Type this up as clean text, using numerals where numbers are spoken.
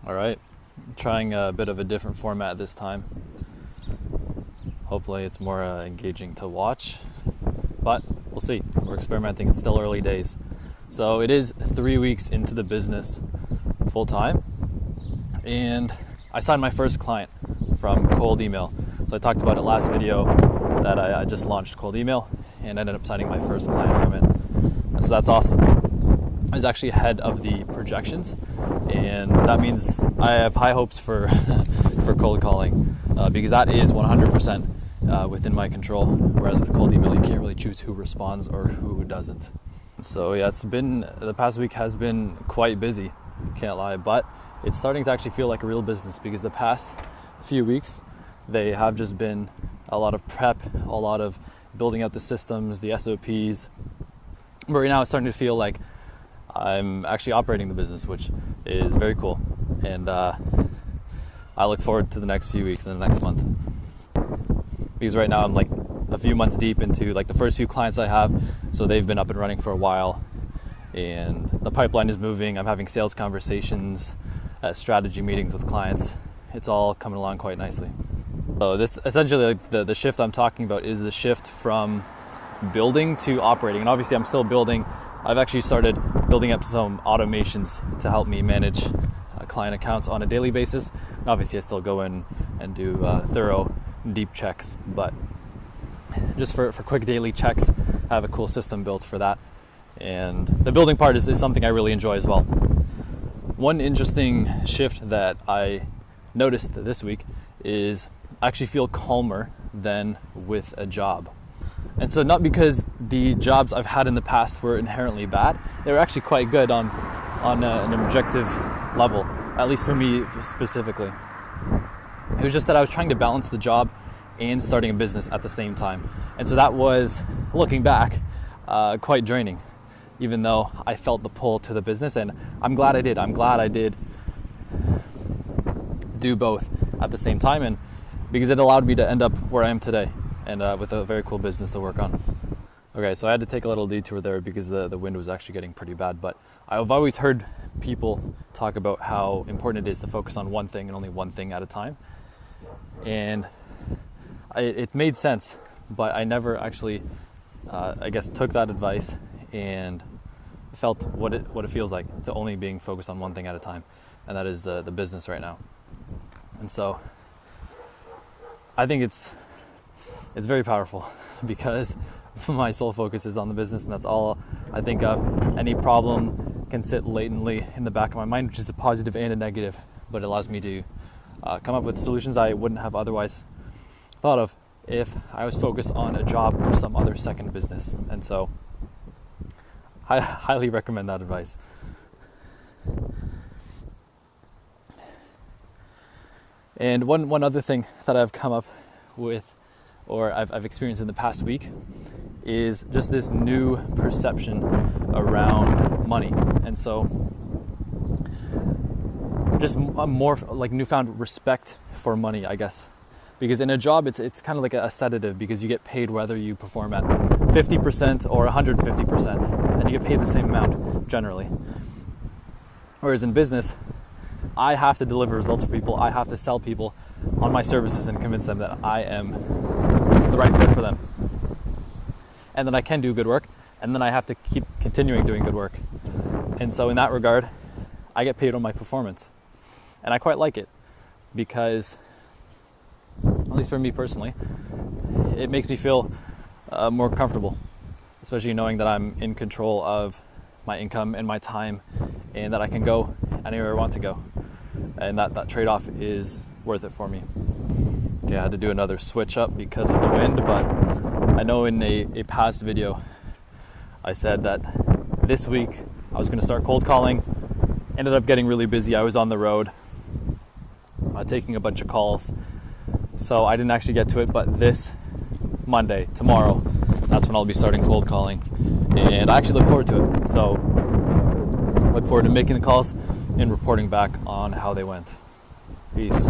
All right, trying a bit of a different format this time. Hopefully it's more engaging to watch, but we'll see. We're experimenting, it's still early days. So it is 3 weeks into the business full time, and I signed my first client from cold email. So I talked about it last video that I just launched cold email and ended up signing my first client from it. So that's awesome. I was actually ahead of the projections, and that means I have high hopes for for cold calling because that is 100% within my control, whereas with cold email you can't really choose who responds or who doesn't. So yeah, the past week has been quite busy, can't lie, but it's starting to actually feel like a real business because the past few weeks they have just been a lot of prep, a lot of building out the systems, the SOPs. But right now it's starting to feel like I'm actually operating the business, which is very cool. And I look forward to the next few weeks and the next month. Because right now I'm like a few months deep into like the first few clients I have. So they've been up and running for a while. And the pipeline is moving. I'm having sales conversations, strategy meetings with clients. It's all coming along quite nicely. So this essentially, like the shift I'm talking about is the shift from building to operating. And obviously I'm still building. I've actually started building up some automations to help me manage client accounts on a daily basis. And obviously I still go in and do thorough, deep checks, but just for quick daily checks, I have a cool system built for that. And the building part is something I really enjoy as well. One interesting shift that I noticed this week is I actually feel calmer than with a job. And so not because the jobs I've had in the past were inherently bad, they were actually quite good on an objective level, at least for me specifically. It was just that I was trying to balance the job and starting a business at the same time. And so that was, looking back, quite draining, even though I felt the pull to the business, and I'm glad I did. I'm glad I did do both at the same time, and because it allowed me to end up where I am today, and with a very cool business to work on. Okay, so I had to take a little detour there because the wind was actually getting pretty bad, but I've always heard people talk about how important it is to focus on one thing and only one thing at a time. And it made sense, but I never actually, I guess, took that advice and felt what it feels like to only being focused on one thing at a time, and that is the business right now. And so I think it's very powerful because my sole focus is on the business, and that's all I think of. Any problem can sit latently in the back of my mind, which is a positive and a negative, but it allows me to come up with solutions I wouldn't have otherwise thought of if I was focused on a job or some other second business. And so I highly recommend that advice. And one other thing that I've come up with, or I've experienced in the past week, is just this new perception around money. And so just a more like newfound respect for money, I guess. Because in a job, it's kind of like a sedative, because you get paid whether you perform at 50% or 150%, and you get paid the same amount generally. Whereas in business, I have to deliver results for people. I have to sell people on my services and convince them that I am the right fit for them, and that I can do good work, and then I have to keep continuing doing good work. And so in that regard, I get paid on my performance, and I quite like it because, at least for me personally, it makes me feel more comfortable, especially knowing that I'm in control of my income and my time, and that I can go anywhere I want to go, and that trade-off is worth it for me. Okay, I had to do another switch up because of the wind, but I know in a past video I said that this week I was going to start cold calling. Ended up getting really busy. I was on the road taking a bunch of calls, so I didn't actually get to it. But this Monday, tomorrow, that's when I'll be starting cold calling, and I actually look forward to it. So look forward to making the calls and reporting back on how they went. Peace.